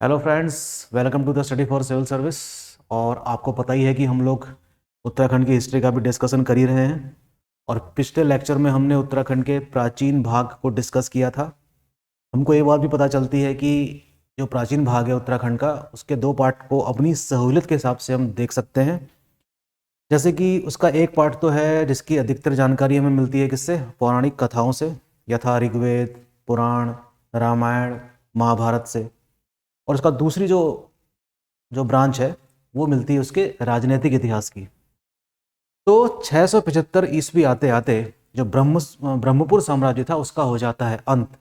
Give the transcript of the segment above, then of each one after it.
Hello friends, welcome to the study for civil service. और आपको पता ही है कि हम लोग उत्तराखंड की हिस्ट्री का भी डिस्कशन कर ही रहे हैं। और पिछले लेक्चर में हमने उत्तराखंड के प्राचीन भाग को डिस्कस किया था। हमको ये बात भी पता चलती है कि जो प्राचीन भाग है उत्तराखंड का, उसके दो पार्ट को अपनी सहूलियत के हिसाब से हम देख सकते हैं। जैसे कि उसका एक पार्ट तो है जिसकी अधिकतर जानकारी हमें मिलती है किससे, पौराणिक कथाओं से, यथा ऋग्वेद, पुराण, रामायण, महाभारत से। और उसका दूसरी जो जो ब्रांच है वो मिलती है उसके राजनीतिक इतिहास की। तो 675 ईस्वी आते आते जो ब्रह्मपुर साम्राज्य था उसका हो जाता है अंत।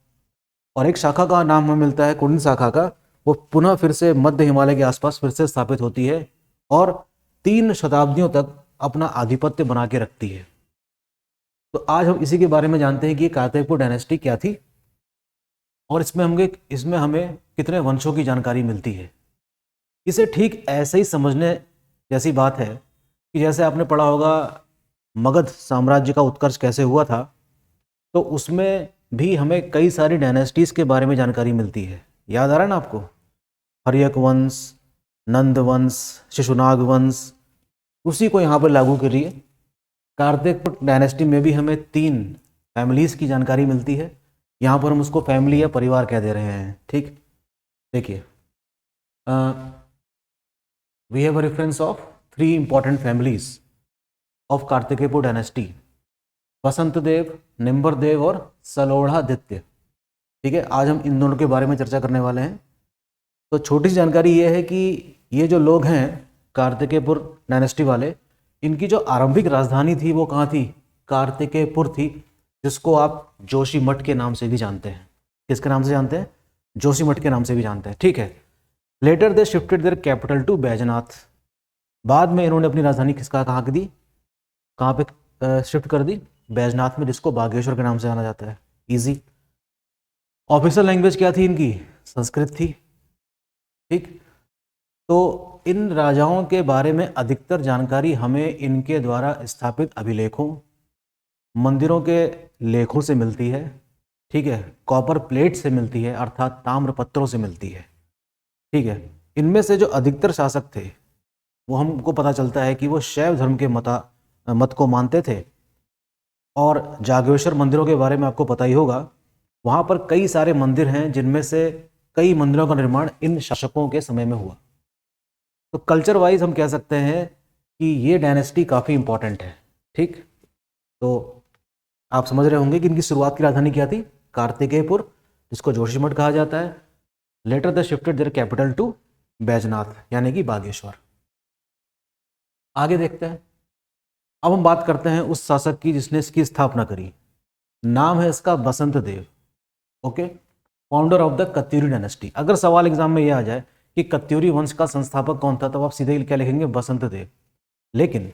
और एक शाखा का नाम हमें मिलता है कुंड शाखा का। वो पुनः फिर से मध्य हिमालय के आसपास फिर से स्थापित होती है और 3 शताब्दियों तक अपना आधिपत्य बना के रखती है। तो आज हम इसी के बारे में जानते हैं कि कार्तिकपुर डायनेस्टी क्या थी और इसमें हमें कितने वंशों की जानकारी मिलती है। इसे ठीक ऐसे ही समझने जैसी बात है कि जैसे आपने पढ़ा होगा मगध साम्राज्य का उत्कर्ष कैसे हुआ था, तो उसमें भी हमें कई सारी डायनेस्टीज के बारे में जानकारी मिलती है। याद आ रहा है ना आपको? हर्यक वंश, नंद वंश, शिशुनाग वंश, उसी को यहाँ पर लागू करिए। कार्तिकपुर डायनेस्टी में भी हमें 3 फैमिलीज की जानकारी मिलती है। यहाँ पर हम उसको फैमिली या परिवार कह दे रहे हैं। ठीक, देखिए, we have a reference of 3 important families of Kartikeyapur dynasty: Basant Dev, Nimbar Dev और सलोढ़ादित्य। ठीक है, आज हम इन दोनों के बारे में चर्चा करने वाले हैं। तो छोटी सी जानकारी ये है कि ये जो लोग हैं कार्तिकेयपुर डायनेस्टी वाले, इनकी जो आरंभिक राजधानी थी वो कहाँ थी? कार्तिकेयपुर थी, जिसको आप जोशीमठ के नाम से भी जानते हैं। किसके नाम से जानते हैं? जोशीमठ के नाम से भी जानते हैं। ठीक है। Later they shifted their capital to Baijnath. बाद में इन्होंने अपनी राजधानी कहाँ की दी? कहाँ पे शिफ्ट कर दी? बैजनाथ में, जिसको बागेश्वर के नाम से जाना जाता है। इजी। ऑफिशियल लैंग्वेज क्या थी इनकी? संस्कृत थी। ठीक। तो इन राजाओं के बारे में अधिकतर जानकारी हमें इनके द्वारा स्थापित अभिलेखों, मंदिरों के लेखों से मिलती है। ठीक है, कॉपर प्लेट से मिलती है, अर्थात ताम्र पत्रों से मिलती है। ठीक है। इनमें से जो अधिकतर शासक थे वो हमको पता चलता है कि वो शैव धर्म के मत को मानते थे। और जागेश्वर मंदिरों के बारे में आपको पता ही होगा। वहाँ पर कई सारे मंदिर हैं जिनमें से कई मंदिरों का निर्माण इन शासकों के समय में हुआ। तो कल्चर वाइज हम कह सकते हैं कि ये डायनेस्टी काफ़ी इंपॉर्टेंट है। ठीक। तो आप समझ रहे होंगे कि इनकी शुरुआत की राजधानी क्या थी? कार्तिकेयपुर, जिसको जोशीमठ कहा जाता है। Later they shifted their capital to Baijnath, यानी कि बागेश्वर। आगे देखते हैं। अब हम बात करते हैं उस शासक की जिसने इसकी स्थापना करी। नाम है इसका Basant Dev. Okay, founder of the Katyuri dynasty. अगर सवाल एग्जाम में यह आ जाए कि कत्यूरी वंश का संस्थापक कौन था, तब आप सीधे क्या लिखेंगे? बसंत देव। लेकिन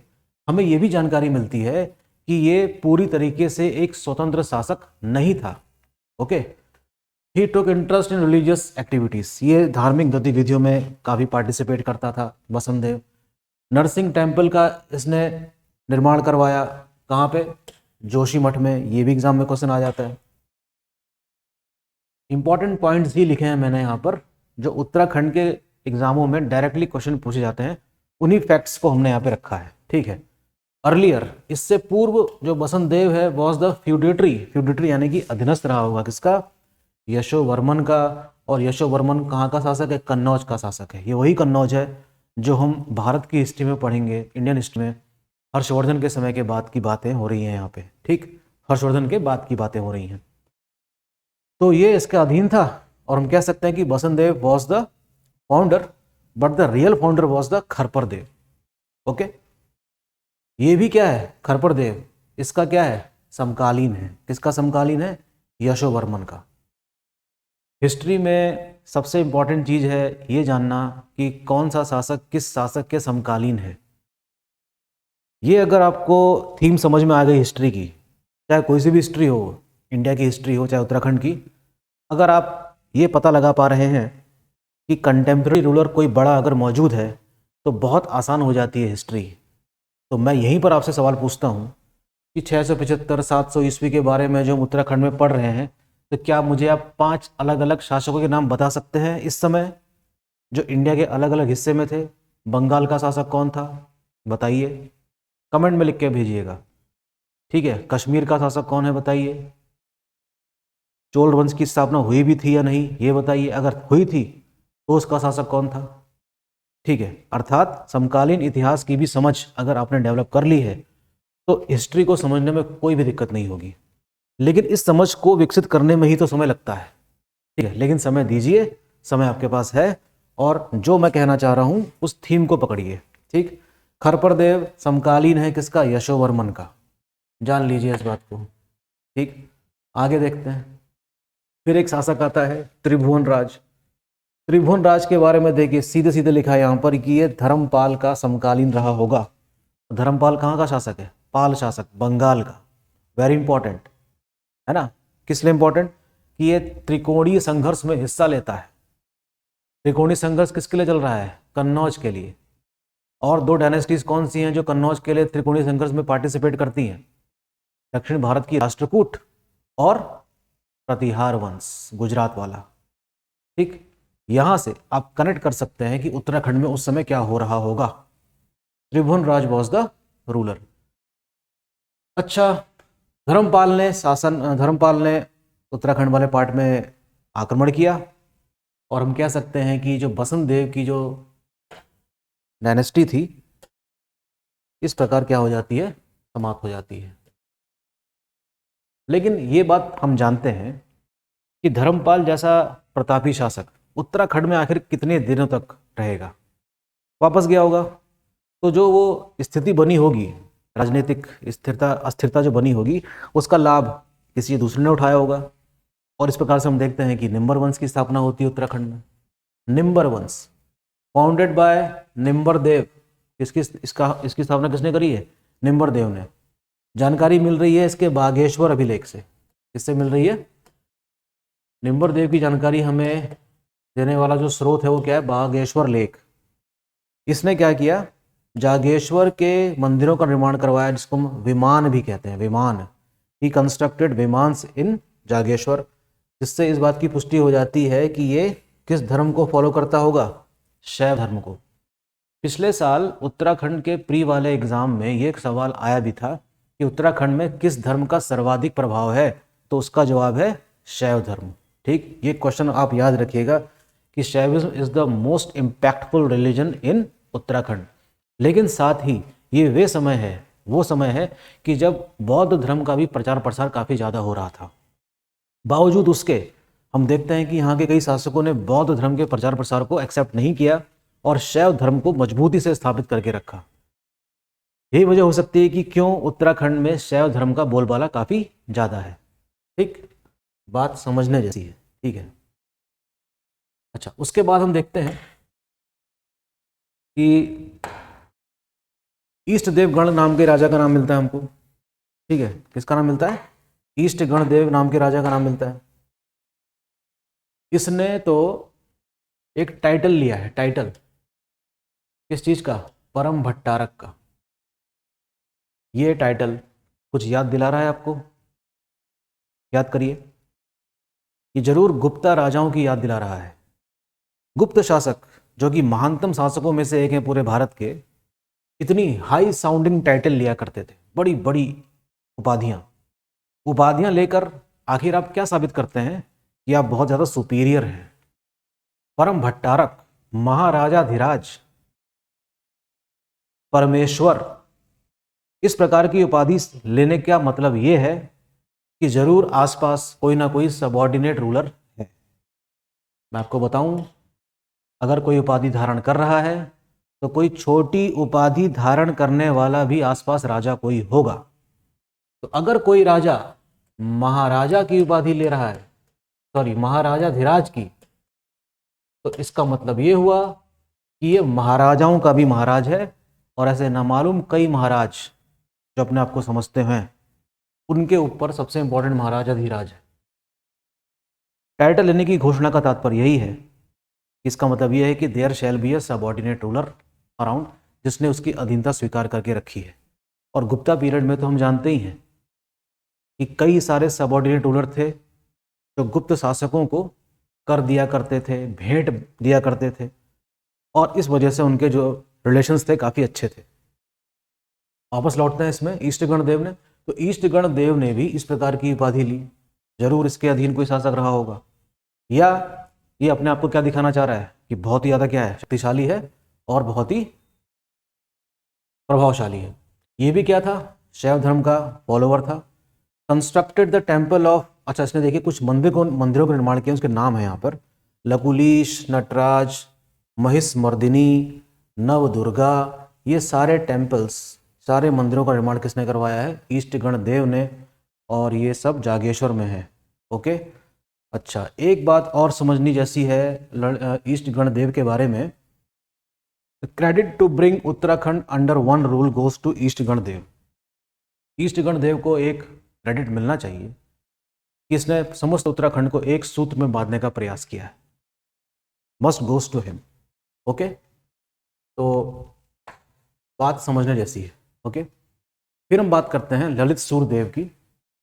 हमें यह भी जानकारी मिलती है कि ये पूरी तरीके से एक स्वतंत्र शासक नहीं था। Okay, he took interest in religious activities. ये धार्मिक गतिविधियों में काफ़ी पार्टिसिपेट करता था बसंत देव। नरसिंह टेम्पल का इसने निर्माण करवाया। कहाँ पे? जोशीमठ में। ये भी एग्जाम में क्वेश्चन आ जाता है। इंपॉर्टेंट पॉइंट्स ही लिखे हैं मैंने यहाँ पर, जो उत्तराखंड के एग्जामों में डायरेक्टली क्वेश्चन पूछे जाते हैं। उन्हीं फैक्ट्स को हमने यहाँ पे रखा है। ठीक है। अर्लियर, इससे पूर्व जो बसंत देव है, वॉज द फ्यूडेटरी यानी कि अधीनस्थ रहा होगा। किसका? यशोवर्मन का। और यशोवर्मन कहाँ का शासक है? कन्नौज का शासक है। ये वही कन्नौज है जो हम भारत की हिस्ट्री में पढ़ेंगे, इंडियन हिस्ट्री में। हर्षवर्धन के समय के बाद की बातें हो रही हैं यहाँ पे। ठीक, हर्षवर्धन के बाद की बातें हो रही हैं। तो ये इसके अधीन था। और हम कह सकते हैं कि Basant Dev was the founder, but the real founder was the Kharpar Dev. Okay, ये भी क्या है? खरपर देव इसका क्या है? समकालीन है। किसका समकालीन है? यशोवर्मन का। हिस्ट्री में सबसे इंपॉर्टेंट चीज है ये जानना कि कौन सा शासक किस शासक के समकालीन है। ये अगर आपको थीम समझ में आ गई हिस्ट्री की, चाहे कोई सी भी हिस्ट्री हो, इंडिया की हिस्ट्री हो चाहे उत्तराखंड की, अगर आप ये पता लगा पा रहे हैं कि कंटेम्प्रेरी रूलर कोई बड़ा अगर मौजूद है, तो बहुत आसान हो जाती है हिस्ट्री। तो मैं यहीं पर आपसे सवाल पूछता हूँ कि 675-700 ईस्वी के बारे में जो हम उत्तराखंड में पढ़ रहे हैं, तो क्या मुझे आप 5 अलग अलग शासकों के नाम बता सकते हैं इस समय? जो इंडिया के अलग अलग हिस्से में थे। बंगाल का शासक कौन था बताइए, कमेंट में लिख के भेजिएगा। ठीक है, कश्मीर का शासक कौन है बताइए। चोल वंश की स्थापना हुई भी थी या नहीं ये बताइए, अगर हुई थी तो उसका शासक कौन था। ठीक है, अर्थात समकालीन इतिहास की भी समझ अगर आपने डेवलप कर ली है तो हिस्ट्री को समझने में कोई भी दिक्कत नहीं होगी। लेकिन इस समझ को विकसित करने में ही तो समय लगता है। ठीक है, लेकिन समय दीजिए, समय आपके पास है, और जो मैं कहना चाह रहा हूं उस थीम को पकड़िए। ठीक, खरपरदेव समकालीन है किसका, यशोवर्मन का, जान लीजिए इस बात को। ठीक, आगे देखते हैं। फिर एक शासक आता है त्रिभुवन राज। त्रिभुवन राज के बारे में देखिए, सीधे सीधे लिखा है यहाँ पर कि ये धर्मपाल का समकालीन रहा होगा। धर्मपाल कहाँ का शासक है, पाल शासक, बंगाल का। वेरी इंपॉर्टेंट है ना, किस लिए इंपॉर्टेंट कि ये त्रिकोणीय संघर्ष में हिस्सा लेता है। त्रिकोणीय संघर्ष किसके लिए चल रहा है, कन्नौज के लिए। और दो डायनेस्टीज कौन सी हैं जो कन्नौज के लिए त्रिकोणीय संघर्ष में पार्टिसिपेट करती हैं, दक्षिण भारत की राष्ट्रकूट और प्रतिहार वंश, गुजरात वाला। ठीक, यहां से आप कनेक्ट कर सकते हैं कि उत्तराखंड में उस समय क्या हो रहा होगा। त्रिभुवन राज वॉज द रूलर। अच्छा, धर्मपाल ने उत्तराखंड वाले पार्ट में आक्रमण किया, और हम कह सकते हैं कि जो बसंत देव की जो डायनेस्टी थी इस प्रकार क्या हो जाती है, समाप्त हो जाती है। लेकिन ये बात हम जानते हैं कि धर्मपाल जैसा प्रतापी शासक उत्तराखंड में आखिर कितने दिनों तक रहेगा, वापस गया होगा। तो जो वो स्थिति बनी होगी, राजनीतिक अस्थिरता जो बनी होगी, उसका लाभ किसी दूसरे ने उठाया होगा। और इस प्रकार से हम देखते हैं कि निम्बर वंश की स्थापना होती है उत्तराखंड में। निम्बर वंश फाउंडेड बाय निम्बर देव। इसकी स्थापना किसने करी है, निम्बर देव ने। जानकारी मिल रही है इसके बागेश्वर अभिलेख से। किससे मिल रही है, निम्बर देव की जानकारी हमें देने वाला जो स्रोत है वो क्या है, बागेश्वर लेख। इसने क्या किया, जागेश्वर के मंदिरों का निर्माण करवाया, जिसको हम विमान भी कहते हैं, विमान। ही कंस्ट्रक्टेड विमान्स इन जागेश्वर, जिससे इस बात की पुष्टि हो जाती है कि ये किस धर्म को फॉलो करता होगा, शैव धर्म को। पिछले साल उत्तराखंड के प्री वाले एग्जाम में ये एक सवाल आया भी था कि उत्तराखंड में किस धर्म का सर्वाधिक प्रभाव है, तो उसका जवाब है शैव धर्म। ठीक, ये क्वेश्चन आप याद रखिएगा कि Shaivism is the most impactful religion in Uttarakhand. लेकिन साथ ही ये वो समय है कि जब बौद्ध धर्म का भी प्रचार प्रसार काफ़ी ज़्यादा हो रहा था। बावजूद उसके हम देखते हैं कि यहाँ के कई शासकों ने बौद्ध धर्म के प्रचार प्रसार को एक्सेप्ट नहीं किया और शैव धर्म को मजबूती से स्थापित करके रखा। यही वजह हो सकती है कि क्यों उत्तराखंड में शैव धर्म का बोलबाला काफ़ी ज़्यादा है। ठीक, बात समझने जैसी है। ठीक है, अच्छा, उसके बाद हम देखते हैं कि ईस्ट देवगण नाम के राजा का नाम मिलता है हमको। ठीक है, किसका नाम मिलता है, ईस्ट गणदेव नाम के राजा का नाम मिलता है। इसने तो एक टाइटल लिया है, टाइटल किस चीज का, परम भट्टारक का। ये टाइटल कुछ याद दिला रहा है आपको, याद करिए। ये जरूर गुप्ता राजाओं की याद दिला रहा है। गुप्त शासक जो कि महानतम शासकों में से एक हैं पूरे भारत के, इतनी हाई साउंडिंग टाइटल लिया करते थे, बड़ी बड़ी उपाधियां लेकर आखिर आप क्या साबित करते हैं कि आप बहुत ज़्यादा सुपीरियर हैं। परम भट्टारक, महाराजाधिराज, परमेश्वर, इस प्रकार की उपाधि लेने का मतलब ये है कि जरूर आसपास कोई ना कोई सबऑर्डिनेट रूलर है। मैं आपको बताऊं, अगर कोई उपाधि धारण कर रहा है तो कोई छोटी उपाधि धारण करने वाला भी आसपास राजा कोई होगा। तो अगर कोई राजा महाराजा की उपाधि ले रहा है, सॉरी महाराजाधिराज की, तो इसका मतलब ये हुआ कि ये महाराजाओं का भी महाराज है। और ऐसे नामालूम कई महाराज जो अपने आप को समझते हैं, उनके ऊपर सबसे इंपॉर्टेंट महाराजाधिराज है। टाइटल लेने की घोषणा का तात्पर्य यही है, इसका मतलब यह है कि there shall be a subordinate ruler around, जिसने उसकी अधीनता स्वीकार करके रखी है। और गुप्ता पीरियड में तो हम जानते ही हैं कि कई सारे सबऑर्डिनेट रूलर थे जो गुप्त शासकों को कर दिया करते थे, भेंट दिया करते थे। और इस वजह से उनके जो रिलेशंस थे काफ़ी अच्छे थे। वापस लौटते हैं इसमें ईस्ट गणदेव ने, तो ईस्ट गणदेव ने भी इस प्रकार की उपाधि ली, जरूर इसके अधीन कोई शासक रहा होगा, या ये अपने आप को क्या दिखाना चाह रहा है कि बहुत ही ज़्यादा क्या है, शक्तिशाली है और बहुत ही प्रभावशाली है। ये भी क्या था, शैव धर्म का फॉलोवर था। कंस्ट्रक्टेड द टेम्पल ऑफ, अच्छा इसने देखिए कुछ मंदिरों का निर्माण किया, उसके नाम है यहाँ पर, लकुलीश, नटराज, महिषमर्दिनी, नवदुर्गा, ये सारे टेम्पल्स, सारे मंदिरों का निर्माण किसने करवाया है, ईस्ट गणदेव ने, और ये सब जागेश्वर में है। ओके, अच्छा एक बात और समझनी जैसी है ईस्ट गणदेव के बारे में, credit to bring Uttarakhand under one rule goes to Isht Gandev. Isht Gandev को एक क्रेडिट मिलना चाहिए कि इसने समस्त उत्तराखंड को एक सूत्र में बांधने का प्रयास किया है, must goes to him. Okay, तो बात समझने जैसी है। ओके, फिर हम बात करते हैं ललित सूर्यदेव की,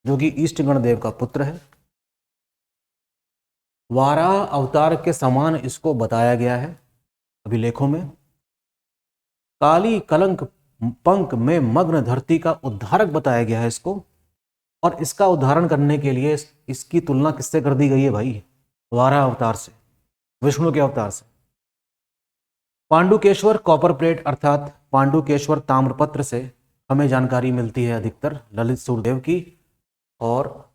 जो कि ईस्ट गणदेव का पुत्र है। वाराह अवतार के समान इसको बताया गया है अभिलेखों में। काली कलंक पंख में मग्न धरती का उद्धारक बताया गया है इसको, और इसका उद्धारण करने के लिए इसकी तुलना किससे कर दी गई है भाई, वाराह अवतार से, विष्णु के अवतार से। पांडुकेश्वर कॉपर प्लेट अर्थात पांडुकेश्वर ताम्रपत्र से हमें जानकारी मिलती है अधिकतर ललित सूर्यदेव की, और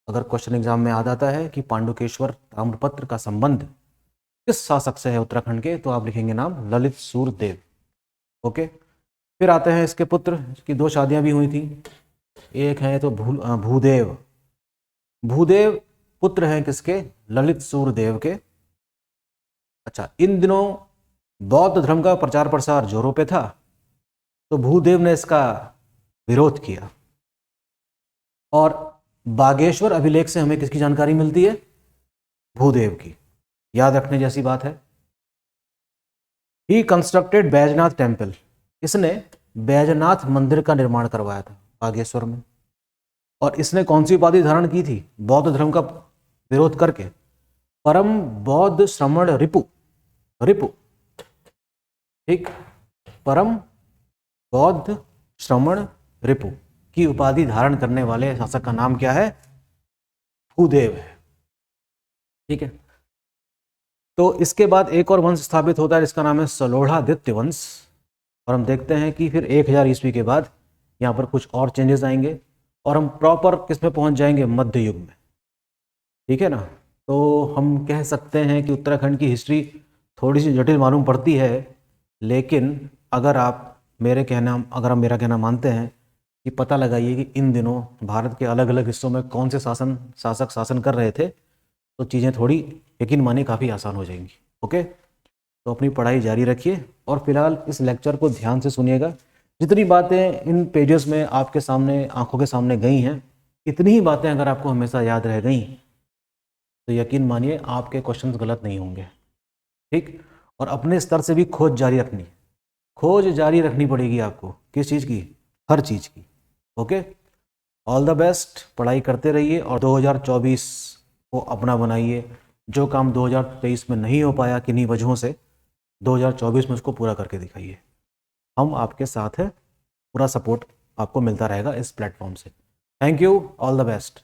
अगर क्वेश्चन एग्जाम में आ जाता है कि पांडुकेश्वर ताम्रपत्र का संबंध किस शासक से है उत्तराखंड के, तो आप लिखेंगे नाम ललित सूर्यदेव। ओके, फिर आते हैं इसके पुत्र, की दो शादियां भी हुई थी, एक है तो भूदेव। भूदेव पुत्र हैं किसके, ललित सूर्यदेव के। अच्छा, इन दिनों बौद्ध धर्म का प्रचार प्रसार जोरों पे था, तो भूदेव ने इसका विरोध किया। और बागेश्वर अभिलेख से हमें किसकी जानकारी मिलती है, भूदेव की, याद रखने जैसी बात है। ही कंस्ट्रक्टेड बैजनाथ टेम्पल, इसने बैजनाथ मंदिर का निर्माण करवाया था बागेश्वर में। और इसने कौन सी उपाधि धारण की थी बौद्ध धर्म का विरोध करके, परम बौद्ध श्रमण रिपु, रिपु, ठीक, परम बौद्ध श्रमण रिपु की उपाधि धारण करने वाले शासक का नाम क्या है, भूदेव है। ठीक है, तो इसके बाद एक और वंश स्थापित होता है जिसका नाम है सलोढ़ादित्य वंश, और हम देखते हैं कि फिर 1000 ईस्वी के बाद यहाँ पर कुछ और चेंजेस आएंगे और हम प्रॉपर किस में पहुँच जाएंगे, मध्य युग में। ठीक है ना, तो हम कह सकते हैं कि उत्तराखंड की हिस्ट्री थोड़ी सी जटिल मालूम पड़ती है, लेकिन अगर आप मेरा कहना मानते हैं कि पता लगाइए कि इन दिनों भारत के अलग अलग हिस्सों में कौन से शासक शासन कर रहे थे, तो चीज़ें थोड़ी यकीन मानिए काफ़ी आसान हो जाएंगी। ओके, तो अपनी पढ़ाई जारी रखिए और फिलहाल इस लेक्चर को ध्यान से सुनिएगा। जितनी बातें इन पेजेस में आपके सामने आंखों के सामने गई हैं, इतनी ही बातें अगर आपको हमेशा याद रह गई तो यकीन मानिए आपके क्वेश्चंस गलत नहीं होंगे। ठीक, और अपने स्तर से भी खोज जारी रखनी पड़ेगी आपको, किस चीज़ की, हर चीज़ की। ओके, ऑल द बेस्ट, पढ़ाई करते रहिए और 2024 को अपना बनाइए। जो काम 2023 में नहीं हो पाया किन्हीं वजहों से, 2024 में उसको पूरा करके दिखाइए। हम आपके साथ हैं, पूरा सपोर्ट आपको मिलता रहेगा इस प्लेटफॉर्म से। Thank you, all the best.